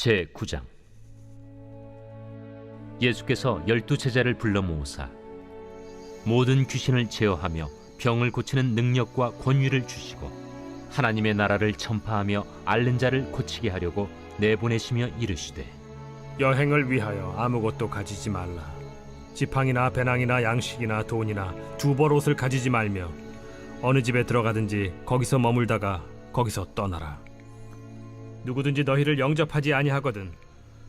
제9장. 예수께서 12제자를 불러 모으사 모든 귀신을 제어하며 병을 고치는 능력과 권위를 주시고 하나님의 나라를 전파하며 앓는 자를 고치게 하려고 내보내시며 이르시되, 여행을 위하여 아무것도 가지지 말라. 지팡이나 배낭이나 양식이나 돈이나 두벌 옷을 가지지 말며 어느 집에 들어가든지 거기서 머물다가 거기서 떠나라. 누구든지 너희를 영접하지 아니하거든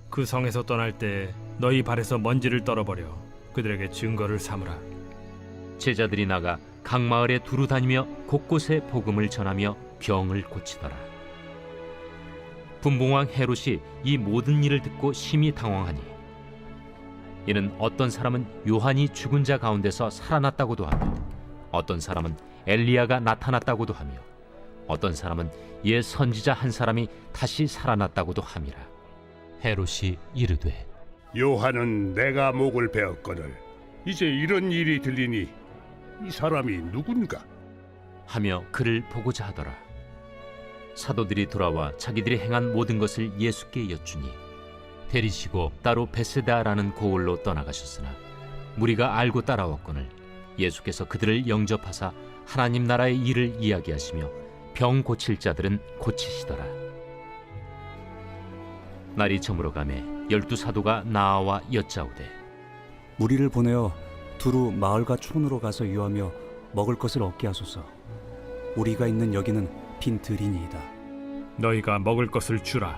그 성에서 떠날 때 너희 발에서 먼지를 떨어버려 그들에게 증거를 삼으라. 제자들이 나가 각 마을에 두루 다니며 곳곳에 복음을 전하며 병을 고치더라. 분봉왕 헤롯이 이 모든 일을 듣고 심히 당황하니, 이는 어떤 사람은 요한이 죽은 자 가운데서 살아났다고도 하며 어떤 사람은 엘리야가 나타났다고도 하며 어떤 사람은 옛 선지자 한 사람이 다시 살아났다고도 함이라. 헤롯이 이르되, 요한은 내가 목을 베었거늘 이제 이런 일이 들리니 이 사람이 누군가? 하며 그를 보고자 하더라. 사도들이 돌아와 자기들이 행한 모든 것을 예수께 여쭈니 데리시고 따로 베세다라는 고을로 떠나가셨으나 무리가 알고 따라왔거늘 예수께서 그들을 영접하사 하나님 나라의 일을 이야기하시며 병 고칠 자들은 고치시더라. 날이 저물어가매 12사도가 나아와 여짜오되, 무리를 보내어 두루 마을과 촌으로 가서 유하며 먹을 것을 얻게 하소서. 우리가 있는 여기는 빈 들이니이다. 너희가 먹을 것을 주라.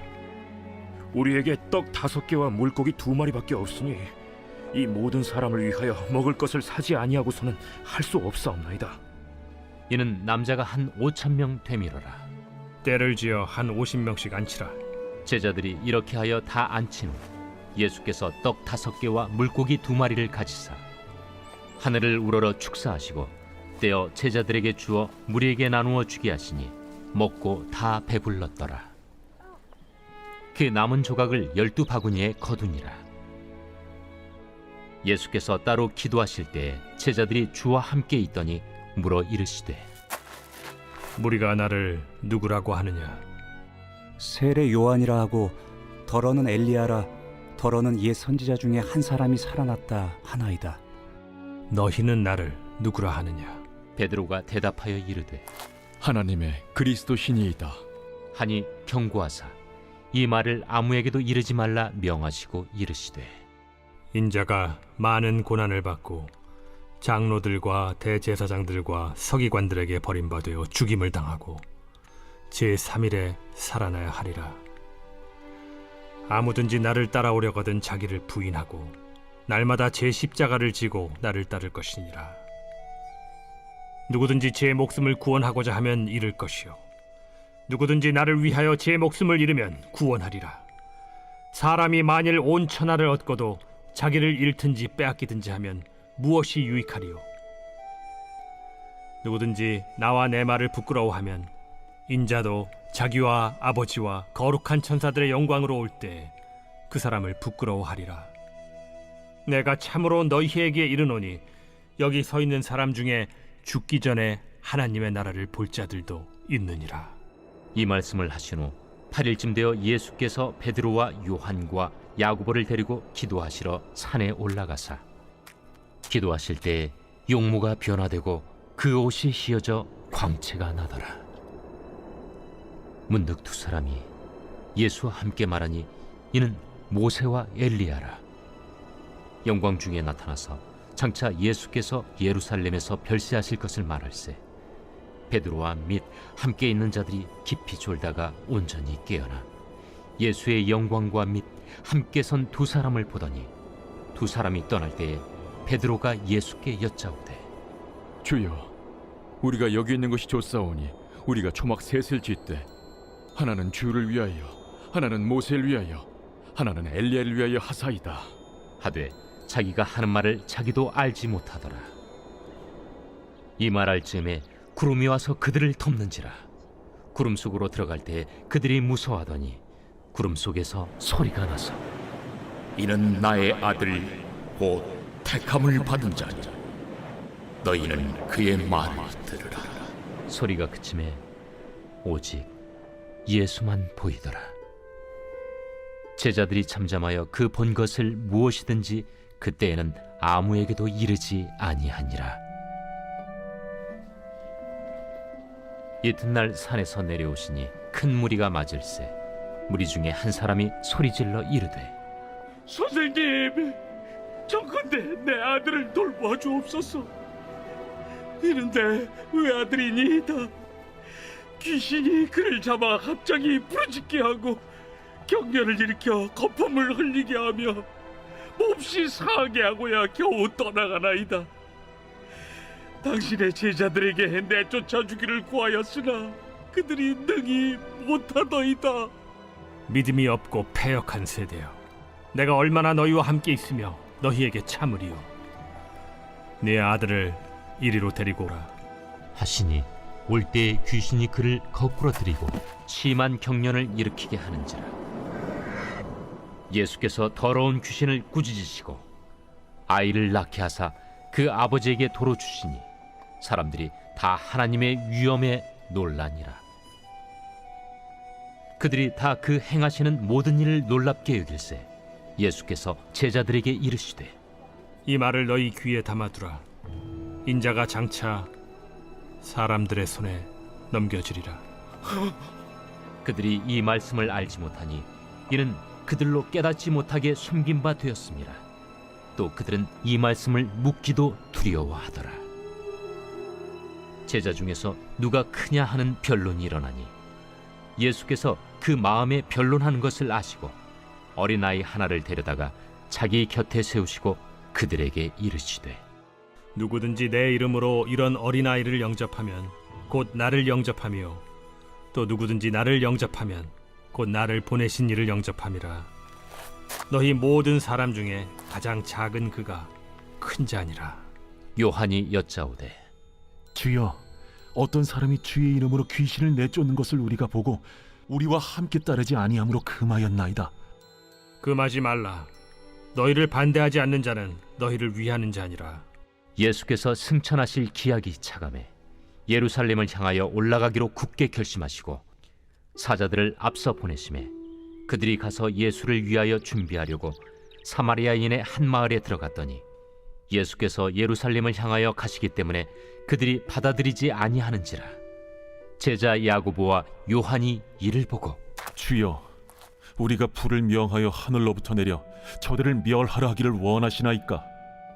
우리에게 떡 5개와 물고기 2마리밖에 없으니 이 모든 사람을 위하여 먹을 것을 사지 아니하고서는 할 수 없사옵나이다. 이는 남자가 한 5,000명 되밀어라. 때를 지어 한 50명씩 앉히라. 제자들이 이렇게 하여 다 앉힌 후 예수께서 떡 5개와 물고기 2마리를 가지사 하늘을 우러러 축사하시고 떼어 제자들에게 주어 무리에게 나누어 주게 하시니 먹고 다 배불렀더라. 그 남은 조각을 12바구니에 거두니라. 예수께서 따로 기도하실 때 제자들이 주와 함께 있더니 물어 이르시되, 무리가 나를 누구라고 하느냐? 세례 요한이라 하고 더러는 엘리야라, 더러는 옛 선지자 중에 한 사람이 살아났다 하나이다. 너희는 나를 누구라 하느냐? 베드로가 대답하여 이르되, 하나님의 그리스도시니이다. 하니 경고하사 이 말을 아무에게도 이르지 말라 명하시고 이르시되, 인자가 많은 고난을 받고 장로들과 대제사장들과 서기관들에게 버림받아 죽임을 당하고 제3일에 살아나야 하리라. 아무든지 나를 따라오려거든 자기를 부인하고 날마다 제 십자가를 지고 나를 따를 것이니라. 누구든지 제 목숨을 구원하고자 하면 잃을 것이요 누구든지 나를 위하여 제 목숨을 잃으면 구원하리라. 사람이 만일 온 천하를 얻고도 자기를 잃든지 빼앗기든지 하면 무엇이 유익하리요? 누구든지 나와 내 말을 부끄러워하면 인자도 자기와 아버지와 거룩한 천사들의 영광으로 올 때 그 사람을 부끄러워하리라. 내가 참으로 너희에게 이르노니 여기 서 있는 사람 중에 죽기 전에 하나님의 나라를 볼 자들도 있느니라. 이 말씀을 하신 후 8일쯤 되어 예수께서 베드로와 요한과 야고보를 데리고 기도하시러 산에 올라가사 기도하실 때 용모가 변화되고 그 옷이 휘어져 광채가 나더라. 문득 2사람이 예수와 함께 말하니 이는 모세와 엘리야라. 영광 중에 나타나서 장차 예수께서 예루살렘에서 별세하실 것을 말할세 베드로와 및 함께 있는 자들이 깊이 졸다가 온전히 깨어나 예수의 영광과 및 함께 선 2사람을 보더니 2사람이 떠날 때에 베드로가 예수께 여짜오되, 주여, 우리가 여기 있는 것이 좋사오니 우리가 초막 셋을 짓되 하나는 주를 위하여, 하나는 모세를 위하여, 하나는 엘리야를 위하여 하사이다 하되 자기가 하는 말을 자기도 알지 못하더라. 이 말할 즈음에 구름이 와서 그들을 덮는지라. 구름 속으로 들어갈 때 그들이 무서워하더니 구름 속에서 소리가 나서, 이는 나의 아들 곧 택함을 받은 자니 너희는 그의 말을 들으라. 소리가 그침에 오직 예수만 보이더라. 제자들이 잠잠하여 그 본 것을 무엇이든지 그때에는 아무에게도 이르지 아니하니라. 이튿날 산에서 내려오시니 큰 무리가 맞을세 무리 중에 한 사람이 소리질러 이르되 선생님, 정컨대 내 아들을 돌보아 주옵소서. 이는 내 외아들이니이다. 귀신이 그를 잡아 갑자기 부르짖게 하고 경련을 일으켜 거품을 흘리게 하며 몹시 상하게 하고야 겨우 떠나가나이다. 당신의 제자들에게 내쫓아 주기를 구하였으나 그들이 능히 못하더이다. 믿음이 없고 패역한 세대여, 내가 얼마나 너희와 함께 있으며 너희에게 참으리요. 네 아들을 이리로 데리고 오라. 하시니 올 때에 귀신이 그를 거꾸로 들이고 심한 경련을 일으키게 하는지라. 예수께서 더러운 귀신을 꾸짖으시고 아이를 낳게 하사 그 아버지에게 도로 주시니 사람들이 다 하나님의 위엄에 놀라니라. 그들이 다 그 행하시는 모든 일을 놀랍게 여길세 예수께서 제자들에게 이르시되 이 말을 너희 귀에 담아두라. 인자가 장차 사람들의 손에 넘겨지리라. 그들이 이 말씀을 알지 못하니 이는 그들로 깨닫지 못하게 숨긴 바 되었습니다. 또 그들은 이 말씀을 묻기도 두려워하더라. 제자 중에서 누가 크냐 하는 변론이 일어나니 예수께서 그 마음에 변론하는 것을 아시고 어린아이 하나를 데려다가 자기 곁에 세우시고 그들에게 이르시되 누구든지 내 이름으로 이런 어린아이를 영접하면 곧 나를 영접하며 또 누구든지 나를 영접하면 곧 나를 보내신 이를 영접함이라. 너희 모든 사람 중에 가장 작은 그가 큰 자니라. 요한이 여짜오되 주여, 어떤 사람이 주의 이름으로 귀신을 내쫓는 것을 우리가 보고 우리와 함께 따르지 아니함으로 금하였나이다. 금하지 말라. 너희를 반대하지 않는 자는 너희를 위하는 자니라. 예수께서 승천하실 기약이 차감해 예루살렘을 향하여 올라가기로 굳게 결심하시고 사자들을 앞서 보내심에 그들이 가서 예수를 위하여 준비하려고 사마리아인의 한 마을에 들어갔더니 예수께서 예루살렘을 향하여 가시기 때문에 그들이 받아들이지 아니하는지라. 제자 야고보와 요한이 이를 보고 주여, 우리가 불을 명하여 하늘로부터 내려 저들을 멸하라 하기를 원하시나이까?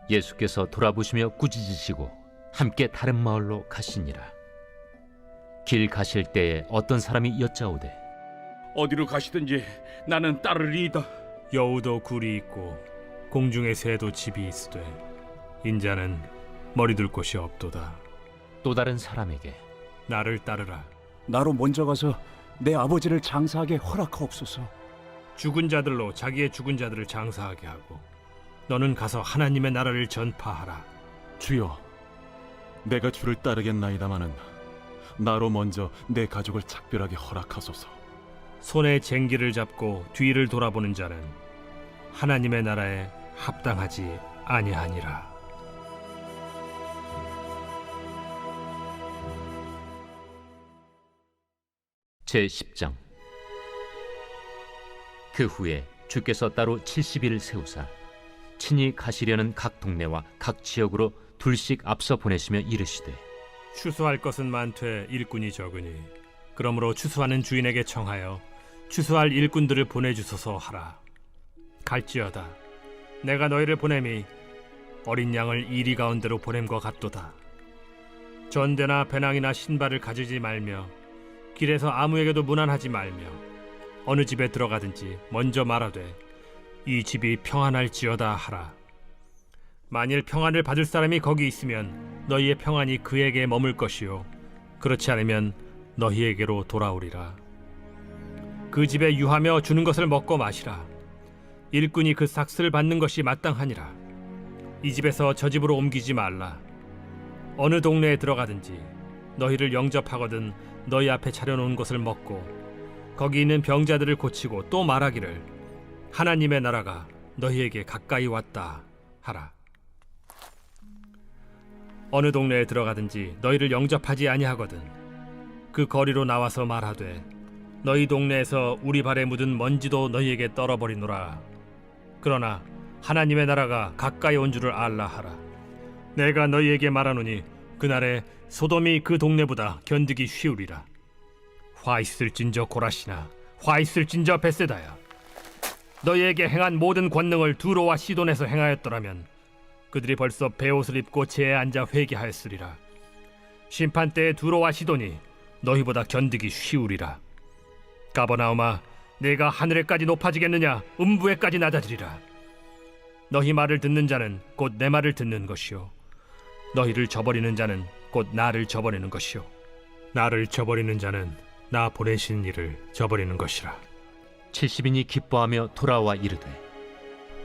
예수께서 돌아보시며 꾸짖으시고 함께 다른 마을로 가시니라. 길 가실 때에 어떤 사람이 여짜오되 어디로 가시든지 나는 따르리이다. 여우도 굴이 있고 공중의 새도 집이 있으되 인자는 머리둘 곳이 없도다. 또 다른 사람에게 나를 따르라. 나로 먼저 가서 내 아버지를 장사하게 허락하옵소서. 죽은 자들로 자기의 죽은 자들을 장사하게 하고 너는 가서 하나님의 나라를 전파하라. 주여, 내가 주를 따르겠나이다마는 나로 먼저 내 가족을 작별하게 허락하소서. 손에 쟁기를 잡고 뒤를 돌아보는 자는 하나님의 나라에 합당하지 아니하니라. 제10장. 그 후에 주께서 따로 70일을 세우사 친히 가시려는 각 동네와 각 지역으로 둘씩 앞서 보내시며 이르시되 추수할 것은 많되 일꾼이 적으니 그러므로 추수하는 주인에게 청하여 추수할 일꾼들을 보내주소서 하라. 갈지어다. 내가 너희를 보냄이 어린 양을 이리 가운데로 보냄과 같도다. 전대나 배낭이나 신발을 가지지 말며 길에서 아무에게도 문안하지 말며 어느 집에 들어가든지 먼저 말하되 이 집이 평안할지어다 하라. 만일 평안을 받을 사람이 거기 있으면 너희의 평안이 그에게 머물 것이요 그렇지 않으면 너희에게로 돌아오리라. 그 집에 유하며 주는 것을 먹고 마시라. 일꾼이 그 삭스를 받는 것이 마땅하니라. 이 집에서 저 집으로 옮기지 말라. 어느 동네에 들어가든지 너희를 영접하거든 너희 앞에 차려놓은 것을 먹고 거기 있는 병자들을 고치고 또 말하기를 하나님의 나라가 너희에게 가까이 왔다 하라. 어느 동네에 들어가든지 너희를 영접하지 아니하거든 그 거리로 나와서 말하되 너희 동네에서 우리 발에 묻은 먼지도 너희에게 떨어버리노라. 그러나 하나님의 나라가 가까이 온 줄을 알라 하라. 내가 너희에게 말하노니 그날에 소돔이 그 동네보다 견디기 쉬우리라. 화 있을진저 고라시나 화 있을진저 벳세다야. 너희에게 행한 모든 권능을 두로와 시돈에서 행하였더라면 그들이 벌써 베옷을 입고 제에 앉아 회개하였으리라. 심판 때에 두로와 시돈이 너희보다 견디기 쉬우리라. 가버나움아, 내가 하늘에까지 높아지겠느냐? 음부에까지 낮아지리라. 너희 말을 듣는 자는 곧 내 말을 듣는 것이요, 너희를 저버리는 자는 곧 나를 저버리는 것이요, 나를 저버리는 자는 나 보내신 이를 저버리는 것이라. 70인이 기뻐하며 돌아와 이르되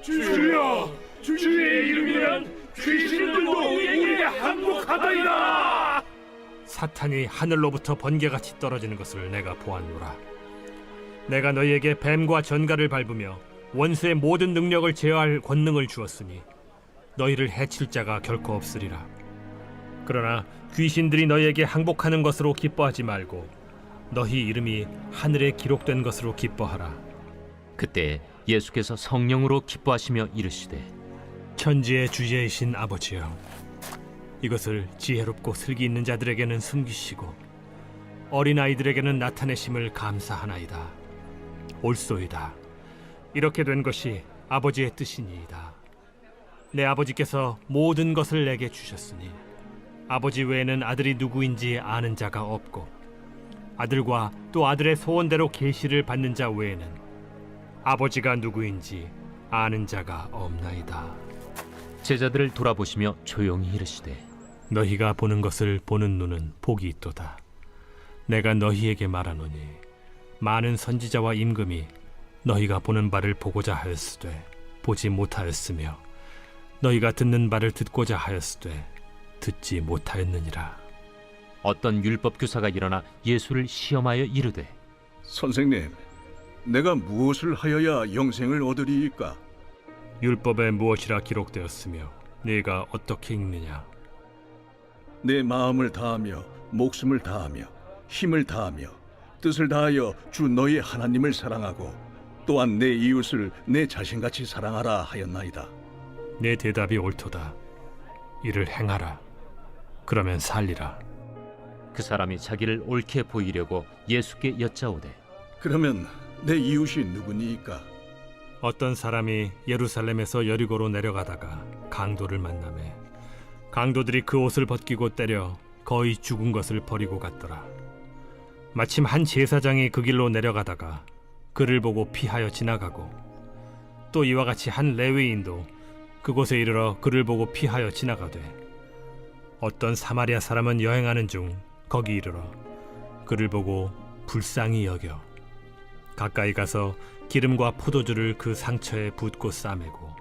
주여, 주의 이름이면 귀신들도 우리에게 항복하다이다. 사탄이 하늘로부터 번개같이 떨어지는 것을 내가 보았노라. 내가 너희에게 뱀과 전갈을 밟으며 원수의 모든 능력을 제어할 권능을 주었으니 너희를 해칠 자가 결코 없으리라. 그러나 귀신들이 너희에게 항복하는 것으로 기뻐하지 말고 너희 이름이 하늘에 기록된 것으로 기뻐하라. 그때 예수께서 성령으로 기뻐하시며 이르시되 천지의 주제이신 아버지여, 이것을 지혜롭고 슬기 있는 자들에게는 숨기시고 어린아이들에게는 나타내심을 감사하나이다. 옳소이다. 이렇게 된 것이 아버지의 뜻이니이다. 내 아버지께서 모든 것을 내게 주셨으니 아버지 외에는 아들이 누구인지 아는 자가 없고 아들과 또 아들의 소원대로 계시를 받는 자 외에는 아버지가 누구인지 아는 자가 없나이다. 제자들을 돌아보시며 조용히 이르시되 너희가 보는 것을 보는 눈은 복이 있도다. 내가 너희에게 말하노니 많은 선지자와 임금이 너희가 보는 바를 보고자 하였으되 보지 못하였으며 너희가 듣는 바를 듣고자 하였으되 듣지 못하였느니라. 어떤 율법 교사가 일어나 예수를 시험하여 이르되 선생님, 내가 무엇을 하여야 영생을 얻으리이까? 율법에 무엇이라 기록되었으며 네가 어떻게 읽느냐? 내 마음을 다하며 목숨을 다하며 힘을 다하며 뜻을 다하여 주 너희 하나님을 사랑하고 또한 내 이웃을 내 자신같이 사랑하라 하였나이다. 내 대답이 옳도다. 이를 행하라. 그러면 살리라. 그 사람이 자기를 옳게 보이려고 예수께 여짜오되 그러면 내 이웃이 누구니이까? 어떤 사람이 예루살렘에서 여리고로 내려가다가 강도를 만나매 강도들이 그 옷을 벗기고 때려 거의 죽은 것을 버리고 갔더라. 마침 한 제사장이 그 길로 내려가다가 그를 보고 피하여 지나가고 또 이와 같이 한 레위인도 그곳에 이르러 그를 보고 피하여 지나가되 어떤 사마리아 사람은 여행하는 중 거기 이르러 그를 보고 불쌍히 여겨 가까이 가서 기름과 포도주를 그 상처에 붓고 싸매고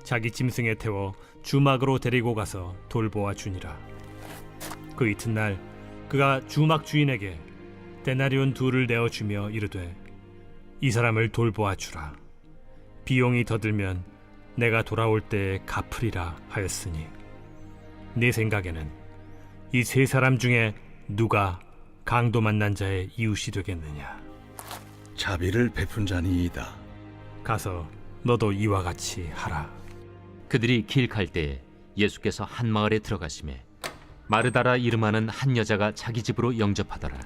자기 짐승에 태워 주막으로 데리고 가서 돌보아 주니라. 그 이튿날 그가 주막 주인에게 데나리온 2를 내어주며 이르되 이 사람을 돌보아 주라. 비용이 더 들면 내가 돌아올 때에 갚으리라 하였으니 네 생각에는 이 세 사람 중에 누가 강도 만난 자의 이웃이 되겠느냐? 자비를 베푼 자니이다. 가서 너도 이와 같이 하라. 그들이 길 갈 때에 예수께서 한 마을에 들어가시매 마르다라 이름하는 한 여자가 자기 집으로 영접하더라.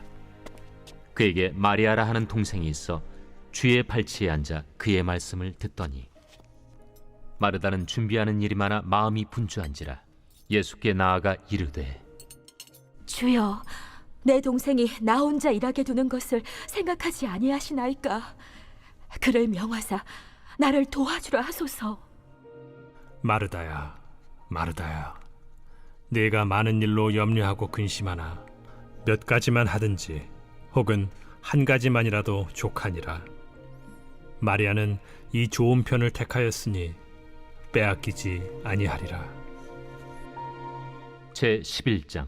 그에게 마리아라 하는 동생이 있어 주의 발치에 앉아 그의 말씀을 듣더니 마르다는 준비하는 일이 많아 마음이 분주한지라 예수께 나아가 이르되 주여, 내 동생이 나 혼자 일하게 두는 것을 생각하지 아니하시나이까? 그를 명하사 나를 도와주라 하소서. 마르다야, 마르다야, 네가 많은 일로 염려하고 근심하나 몇 가지만 하든지 혹은 한 가지만이라도 족하니라. 마리아는 이 좋은 편을 택하였으니 빼앗기지 아니하리라. 제 11장.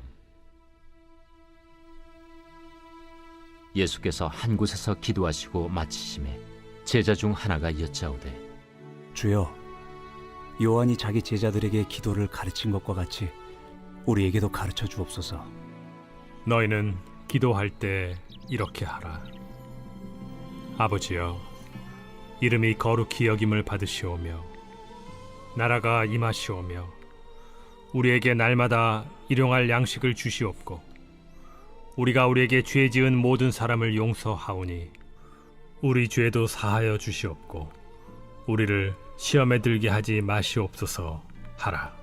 예수께서 한 곳에서 기도하시고 마치심에 제자 중 하나가 여짜오되 주여, 요한이 자기 제자들에게 기도를 가르친 것과 같이 우리에게도 가르쳐 주옵소서. 너희는 기도할 때 이렇게 하라. 아버지여, 이름이 거룩히 여김을 받으시오며 나라가 임하시오며 우리에게 날마다 일용할 양식을 주시옵고 우리가 우리에게 죄 지은 모든 사람을 용서하오니 우리 죄도 사하여 주시옵고 우리를 시험에 들게 하지 마시옵소서 하라.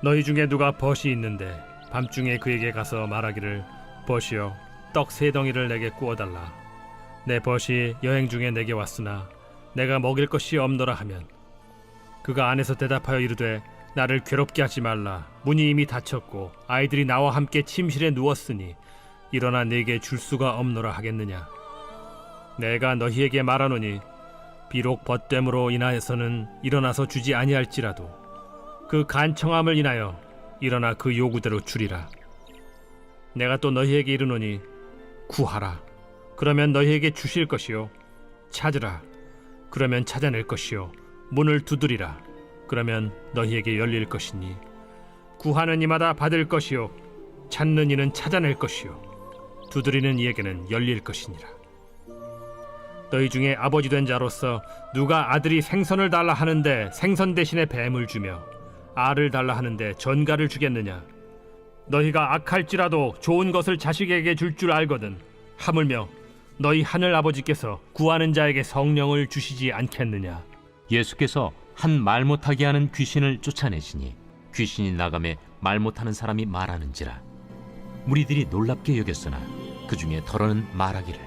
너희 중에 누가 벗이 있는데 밤중에 그에게 가서 말하기를 벗이여 떡 3덩이를 내게 구워달라. 내 벗이 여행 중에 내게 왔으나 내가 먹일 것이 없노라 하면 그가 안에서 대답하여 이르되 나를 괴롭게 하지 말라. 문이 이미 닫혔고 아이들이 나와 함께 침실에 누웠으니 일어나 네게 줄 수가 없노라 하겠느냐. 내가 너희에게 말하노니 비록 벗됨으로 인하여서는 일어나서 주지 아니할지라도 그 간청함을 인하여 일어나 그 요구대로 주리라. 내가 또 너희에게 이르노니 구하라. 그러면 너희에게 주실 것이요. 찾으라. 그러면 찾아낼 것이요. 문을 두드리라. 그러면 너희에게 열릴 것이니 구하는 이마다 받을 것이요. 찾는 이는 찾아낼 것이요. 두드리는 이에게는 열릴 것이니라. 너희 중에 아버지 된 자로서 누가 아들이 생선을 달라 하는데 생선 대신에 뱀을 주며 알을 달라 하는데 전갈을 주겠느냐. 너희가 악할지라도 좋은 것을 자식에게 줄 줄 알거든 하물며 너희 하늘 아버지께서 구하는 자에게 성령을 주시지 않겠느냐. 예수께서 한 말 못하게 하는 귀신을 쫓아내시니 귀신이 나가매 말 못하는 사람이 말하는지라. 무리들이 놀랍게 여겼으나 그 중에 더러는 말하기를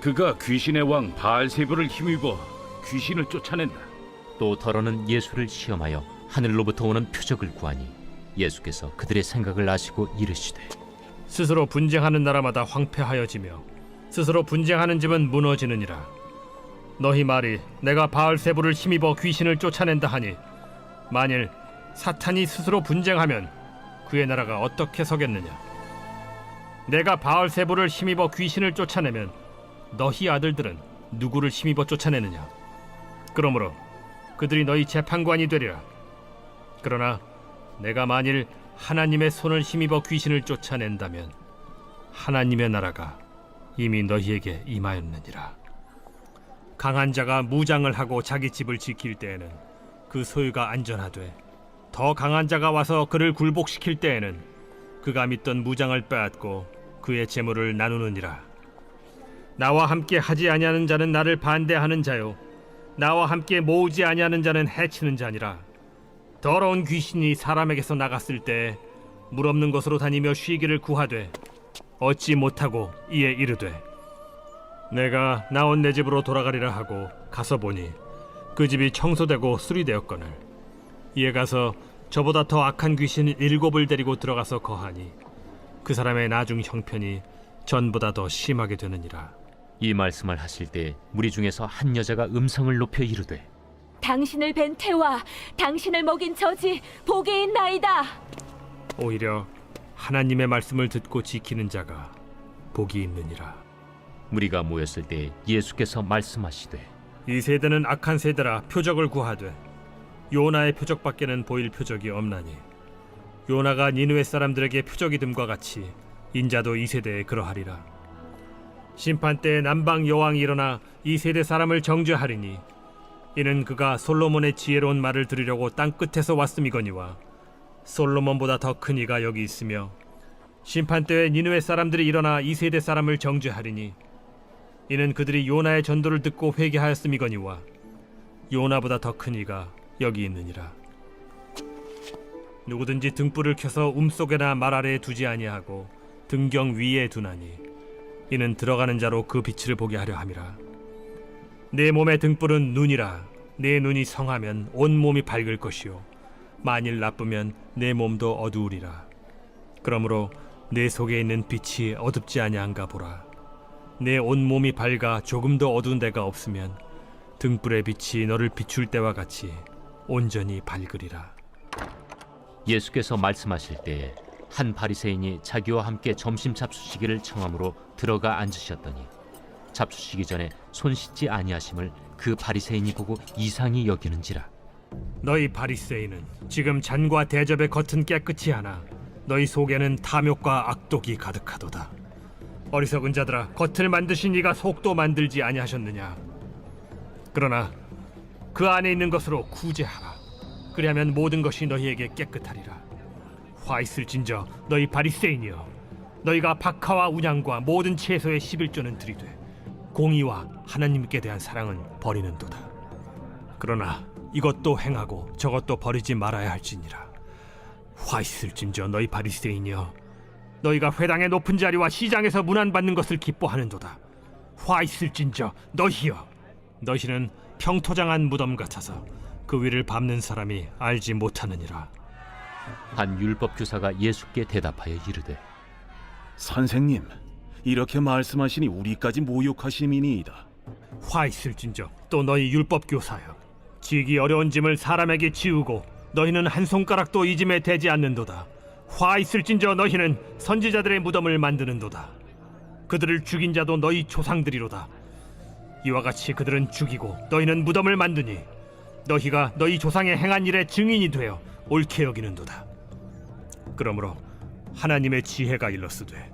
그가 귀신의 왕 바알세불을 힘입어 귀신을 쫓아낸다. 또 더러는 예수를 시험하여 하늘로부터 오는 표적을 구하니 예수께서 그들의 생각을 아시고 이르시되 스스로 분쟁하는 나라마다 황폐하여지며 스스로 분쟁하는 집은 무너지느니라. 너희 말이 내가 바알세불을 힘입어 귀신을 쫓아낸다 하니 만일 사탄이 스스로 분쟁하면 그의 나라가 어떻게 서겠느냐. 내가 바알세불을 힘입어 귀신을 쫓아내면 너희 아들들은 누구를 힘입어 쫓아내느냐. 그러므로 그들이 너희 재판관이 되리라. 그러나 내가 만일 하나님의 손을 힘입어 귀신을 쫓아낸다면 하나님의 나라가 이미 너희에게 임하였느니라. 강한 자가 무장을 하고 자기 집을 지킬 때에는 그 소유가 안전하되 더 강한 자가 와서 그를 굴복시킬 때에는 그가 믿던 무장을 빼앗고 그의 재물을 나누느니라. 나와 함께 하지 아니하는 자는 나를 반대하는 자요 나와 함께 모으지 아니하는 자는 해치는 자니라. 더러운 귀신이 사람에게서 나갔을 때 물 없는 곳으로 다니며 쉬기를 구하되 얻지 못하고 이에 이르되 내가 나온 내 집으로 돌아가리라 하고 가서 보니 그 집이 청소되고 수리되었거늘 이에 가서 저보다 더 악한 귀신 7을 데리고 들어가서 거하니 그 사람의 나중 형편이 전보다 더 심하게 되느니라. 이 말씀을 하실 때 무리 중에서 한 여자가 음성을 높여 이르되 당신을 뵌 태와 당신을 먹인 저지 복이 있나이다. 오히려 하나님의 말씀을 듣고 지키는 자가 복이 있느니라. 무리가 모였을 때 예수께서 말씀하시되 이 세대는 악한 세대라 표적을 구하되 요나의 표적밖에는 보일 표적이 없나니 요나가 니느웨 사람들에게 표적이 됨과 같이 인자도 이 세대에 그러하리라. 심판 때에 남방 여왕이 일어나 이 세대 사람을 정죄하리니 이는 그가 솔로몬의 지혜로운 말을 들으려고 땅 끝에서 왔음이거니와 솔로몬보다 더 큰 이가 여기 있으며 심판 때에 니느웨 사람들이 일어나 이 세대 사람을 정죄하리니 이는 그들이 요나의 전도를 듣고 회개하였음이거니와 요나보다 더 큰 이가 여기 있느니라. 누구든지 등불을 켜서 움속에나 말 아래에 두지 아니하고 등경 위에 두나니 이는 들어가는 자로 그 빛을 보게 하려 함이라. 내 몸의 등불은 눈이라. 내 눈이 성하면 온 몸이 밝을 것이요 만일 나쁘면 내 몸도 어두우리라. 그러므로 내 속에 있는 빛이 어둡지 아니한가 보라. 내 온 몸이 밝아 조금도 어두운 데가 없으면 등불의 빛이 너를 비출 때와 같이 온전히 밝으리라. 예수께서 말씀하실 때에 한 바리새인이 자기와 함께 점심 잡수시기를 청함으로 들어가 앉으셨더니 잡수시기 전에 손 씻지 아니하심을 그 바리새인이 보고 이상히 여기는지라. 너희 바리새인은 지금 잔과 대접의 겉은 깨끗이 하나 너희 속에는 탐욕과 악독이 가득하도다. 어리석은 자들아, 겉을 만드신 이가 속도 만들지 아니하셨느냐? 그러나 그 안에 있는 것으로 구제하라. 그리하면 모든 것이 너희에게 깨끗하리라. 화 있을진저 너희 바리새인이여, 너희가 박하와 운양과 모든 채소의 11조는 들이되 공의와 하나님께 대한 사랑은 버리는도다. 그러나 이것도 행하고 저것도 버리지 말아야 할지니라. 화 있을진저 너희 바리새인이여, 너희가 회당의 높은 자리와 시장에서 문안받는 것을 기뻐하는도다. 화 있을진저 너희여, 너희는 평토장한 무덤 같아서 그 위를 밟는 사람이 알지 못하느니라. 한 율법 교사가 예수께 대답하여 이르되 선생님, 이렇게 말씀하시니 우리까지 모욕하심이니이다. 화 있을진저 또 너희 율법 교사여, 지기 어려운 짐을 사람에게 지우고 너희는 한 손가락도 이 짐에 대지 않는도다. 화 있을진저 너희는 선지자들의 무덤을 만드는도다. 그들을 죽인 자도 너희 조상들이로다. 이와 같이 그들은 죽이고 너희는 무덤을 만드니 너희가 너희 조상의 행한 일의 증인이 되어 옳게 여기는도다. 그러므로 하나님의 지혜가 일렀으되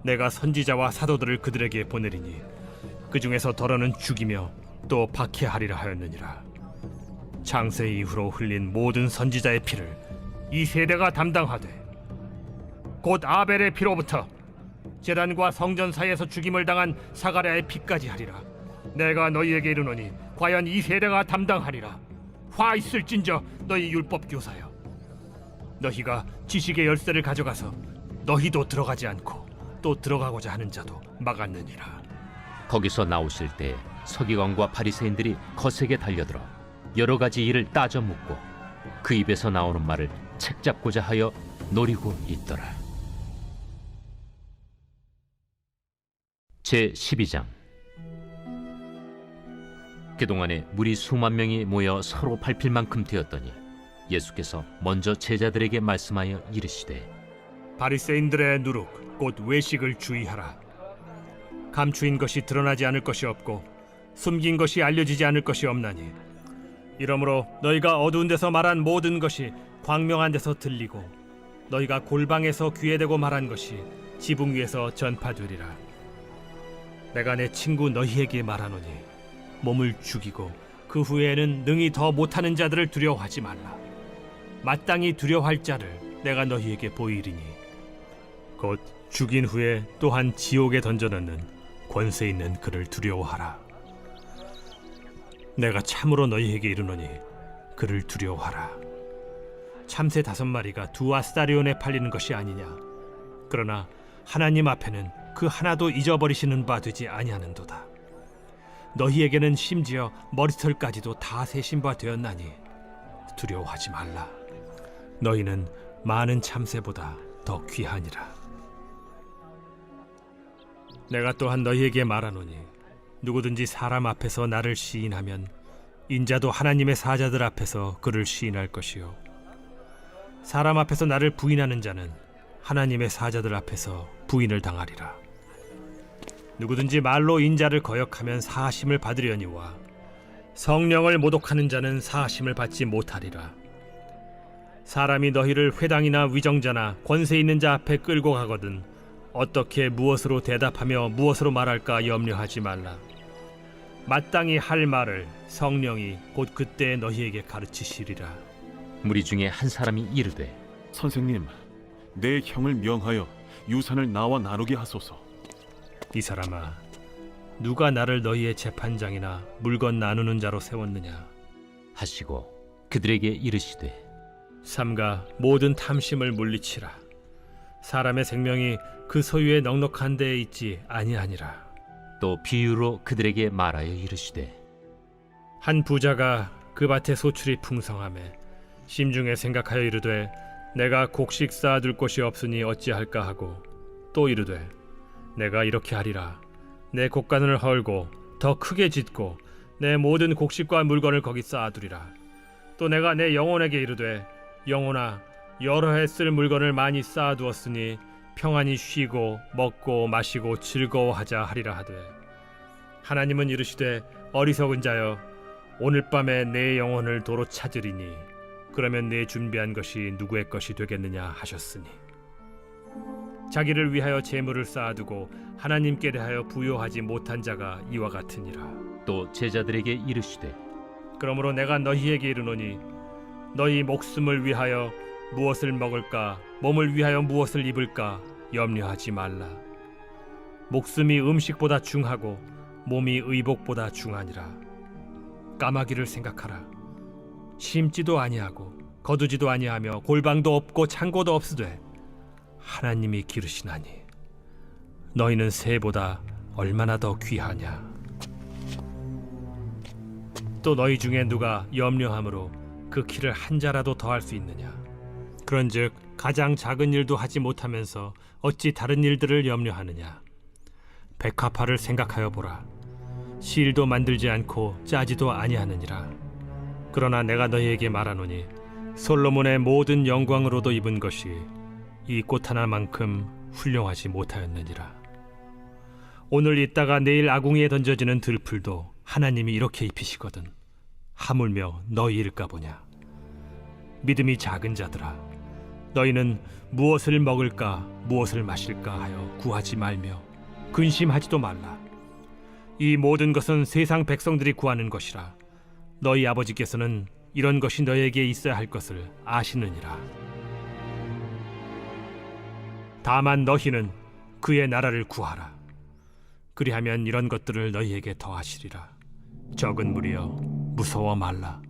내가 선지자와 사도들을 그들에게 보내리니 그 중에서 더러는 죽이며 또 박해하리라 하였느니라. 창세 이후로 흘린 모든 선지자의 피를 이 세대가 담당하되 곧 아벨의 피로부터 제단과 성전 사이에서 죽임을 당한 사가랴의 피까지 하리라. 내가 너희에게 이르노니 과연 이 세대가 담당하리라. 화 있을진저 너희 율법 교사여, 너희가 지식의 열쇠를 가져가서 너희도 들어가지 않고 또 들어가고자 하는 자도 막았느니라. 거기서 나오실 때 서기관과 바리새인들이 거세게 달려들어 여러 가지 일을 따져 묻고 그 입에서 나오는 말을 책잡고자 하여 노리고 있더라. 제12장. 그동안에 무리 수만 명이 모여 서로 밟힐 만큼 되었더니 예수께서 먼저 제자들에게 말씀하여 이르시되 바리새인들의 누룩 곧 외식을 주의하라. 감추인 것이 드러나지 않을 것이 없고 숨긴 것이 알려지지 않을 것이 없나니 이러므로 너희가 어두운 데서 말한 모든 것이 광명한 데서 들리고 너희가 골방에서 귀에 대고 말한 것이 지붕 위에서 전파되리라. 내가 내 친구 너희에게 말하노니 몸을 죽이고 그 후에는 능히 더 못하는 자들을 두려워하지 말라. 마땅히 두려워할 자를 내가 너희에게 보이리니 곧 죽인 후에 또한 지옥에 던져넣는 권세 있는 그를 두려워하라. 내가 참으로 너희에게 이르노니 그를 두려워하라. 참새 5마리가 2아스타리온에 팔리는 것이 아니냐. 그러나 하나님 앞에는 그 하나도 잊어버리시는 바 되지 아니하는도다. 너희에게는 심지어 머리털까지도 다 세신 바 되었나니 두려워하지 말라. 너희는 많은 참새보다 더 귀하니라. 내가 또한 너희에게 말하노니 누구든지 사람 앞에서 나를 시인하면 인자도 하나님의 사자들 앞에서 그를 시인할 것이요, 사람 앞에서 나를 부인하는 자는 하나님의 사자들 앞에서 부인을 당하리라. 누구든지 말로 인자를 거역하면 사하심을 받으려니와 성령을 모독하는 자는 사하심을 받지 못하리라. 사람이 너희를 회당이나 위정자나 권세 있는 자 앞에 끌고 가거든 어떻게 무엇으로 대답하며 무엇으로 말할까 염려하지 말라. 마땅히 할 말을 성령이 곧 그때 너희에게 가르치시리라. 무리 중에 한 사람이 이르되 선생님, 내 형을 명하여 유산을 나와 나누게 하소서. 이 사람아, 누가 나를 너희의 재판장이나 물건 나누는 자로 세웠느냐 하시고 그들에게 이르시되 삼가 모든 탐심을 물리치라. 사람의 생명이 그 소유의 넉넉한 데에 있지 아니하니라. 또 비유로 그들에게 말하여 이르시되 한 부자가 그 밭에 소출이 풍성하매 심중에 생각하여 이르되 내가 곡식 쌓아둘 곳이 없으니 어찌할까 하고 또 이르되 내가 이렇게 하리라. 내 곡간을 헐고 더 크게 짓고 내 모든 곡식과 물건을 거기 쌓아두리라. 또 내가 내 영혼에게 이르되 영혼아, 여러 해 쓸 물건을 많이 쌓아두었으니 평안히 쉬고 먹고 마시고 즐거워하자 하리라 하되, 하나님은 이르시되 어리석은 자여, 오늘 밤에 내 영혼을 도로 찾으리니 그러면 내 준비한 것이 누구의 것이 되겠느냐 하셨으니 자기를 위하여 재물을 쌓아두고 하나님께 대하여 부요하지 못한 자가 이와 같으니라. 또 제자들에게 이르시되 그러므로 내가 너희에게 이르노니 너희 목숨을 위하여 무엇을 먹을까 몸을 위하여 무엇을 입을까 염려하지 말라. 목숨이 음식보다 중하고 몸이 의복보다 중하니라. 까마귀를 생각하라. 심지도 아니하고 거두지도 아니하며 골방도 없고 창고도 없으되 하나님이 기르시나니 너희는 새보다 얼마나 더 귀하냐. 또 너희 중에 누가 염려함으로 그 키를 한 자라도 더할 수 있느냐. 그런즉 가장 작은 일도 하지 못하면서 어찌 다른 일들을 염려하느냐. 백합화를 생각하여 보라. 실도 만들지 않고 짜지도 아니하느니라. 그러나 내가 너희에게 말하노니 솔로몬의 모든 영광으로도 입은 것이 이 꽃 하나만큼 훌륭하지 못하였느니라. 오늘 있다가 내일 아궁이에 던져지는 들풀도 하나님이 이렇게 입히시거든 하물며 너희일까 보냐. 믿음이 작은 자들아, 너희는 무엇을 먹을까 무엇을 마실까 하여 구하지 말며 근심하지도 말라. 이 모든 것은 세상 백성들이 구하는 것이라. 너희 아버지께서는 이런 것이 너희에게 있어야 할 것을 아시느니라. 다만 너희는 그의 나라를 구하라. 그리하면 이런 것들을 너희에게 더하시리라. 적은 무리여 무서워 말라.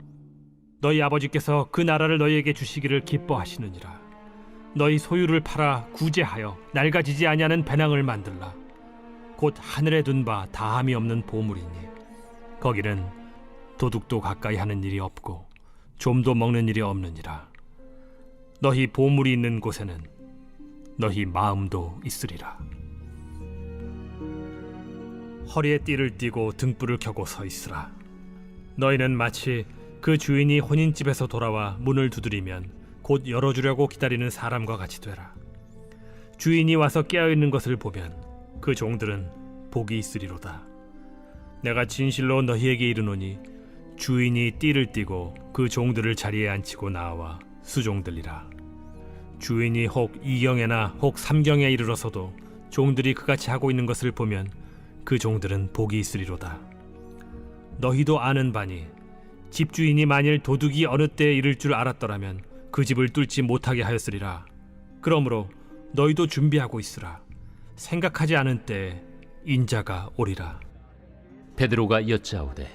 너희 아버지께서 그 나라를 너희에게 주시기를 기뻐하시느니라. 너희 소유를 팔아 구제하여 낡아지지 아니하는 배낭을 만들라. 곧 하늘에 둔 바 다함이 없는 보물이니 거기는 도둑도 가까이 하는 일이 없고 좀도 먹는 일이 없느니라. 너희 보물이 있는 곳에는 너희 마음도 있으리라. 허리에 띠를 띠고 등불을 켜고 서 있으라. 너희는 마치 그 주인이 혼인집에서 돌아와 문을 두드리면 곧 열어주려고 기다리는 사람과 같이 되라. 주인이 와서 깨어있는 것을 보면 그 종들은 복이 있으리로다. 내가 진실로 너희에게 이르노니 주인이 띠를 띠고 그 종들을 자리에 앉히고 나와 수종들리라. 주인이 혹 2경에나 혹 3경에 이르러서도 종들이 그같이 하고 있는 것을 보면 그 종들은 복이 있으리로다. 너희도 아는 바니 집주인이 만일 도둑이 어느 때에 이를 줄 알았더라면 그 집을 뚫지 못하게 하였으리라. 그러므로 너희도 준비하고 있으라. 생각하지 않은 때에 인자가 오리라. 베드로가 여짜오되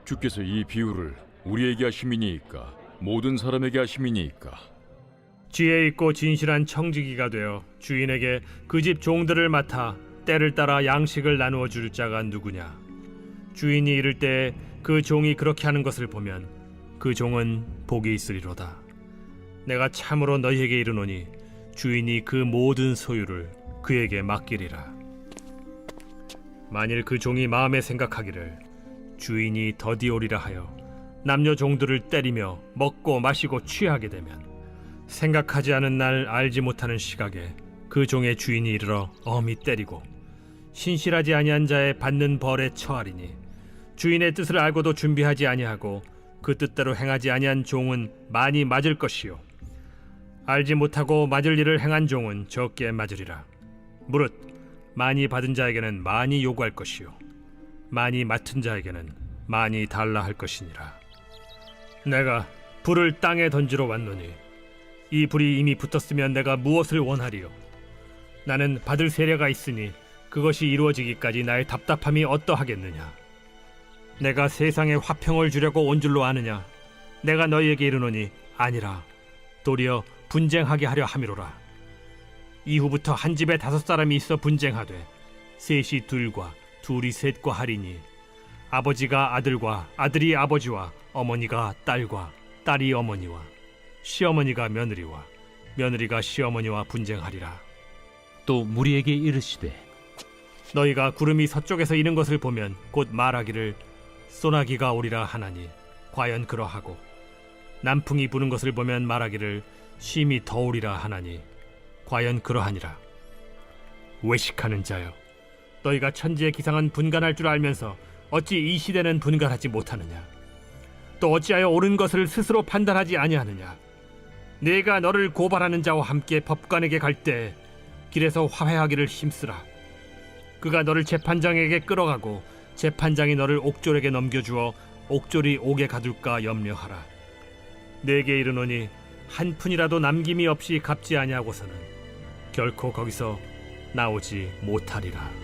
주께서 이 비유를 우리에게 하심이니이까 모든 사람에게 하심이니이까. 지혜 있고 진실한 청지기가 되어 주인에게 그 집 종들을 맡아 때를 따라 양식을 나누어 줄 자가 누구냐. 주인이 이를 때 그 종이 그렇게 하는 것을 보면 그 종은 복이 있으리로다. 내가 참으로 너희에게 이르노니 주인이 그 모든 소유를 그에게 맡기리라. 만일 그 종이 마음에 생각하기를 주인이 더디 오리라 하여 남녀 종들을 때리며 먹고 마시고 취하게 되면 생각하지 않은 날 알지 못하는 시각에 그 종의 주인이 이르러 엄히 때리고 신실하지 아니한 자의 받는 벌에 처하리니 주인의 뜻을 알고도 준비하지 아니하고 그 뜻대로 행하지 아니한 종은 많이 맞을 것이요 알지 못하고 맞을 일을 행한 종은 적게 맞으리라. 무릇 많이 받은 자에게는 많이 요구할 것이요 많이 맡은 자에게는 많이 달라 할 것이니라. 내가 불을 땅에 던지러 왔노니 이 불이 이미 붙었으면 내가 무엇을 원하리요. 나는 받을 세례가 있으니 그것이 이루어지기까지 나의 답답함이 어떠하겠느냐. 내가 세상에 화평을 주려고 온 줄로 아느냐. 내가 너희에게 이르노니 아니라 도리어 분쟁하게 하려 함이로라. 이후부터 한 집에 5사람이 있어 분쟁하되 셋이 둘과 둘이 셋과 하리니 아버지가 아들과 아들이 아버지와 어머니가 딸과 딸이 어머니와 시어머니가 며느리와 며느리가 시어머니와 분쟁하리라. 또 무리에게 이르시되 너희가 구름이 서쪽에서 이는 것을 보면 곧 말하기를 소나기가 오리라 하나니 과연 그러하고 남풍이 부는 것을 보면 말하기를 심히 더우리라 하나니 과연 그러하니라. 외식하는 자여, 너희가 천지의 기상은 분간할 줄 알면서 어찌 이 시대는 분간하지 못하느냐. 또 어찌하여 옳은 것을 스스로 판단하지 아니하느냐. 내가 너를 고발하는 자와 함께 법관에게 갈 때 길에서 화해하기를 힘쓰라. 그가 너를 재판장에게 끌어가고 재판장이 너를 옥졸에게 넘겨주어 옥졸이 옥에 가둘까 염려하라. 내게 이르노니 한 푼이라도 남김이 없이 갚지 아니하고서는 결코 거기서 나오지 못하리라.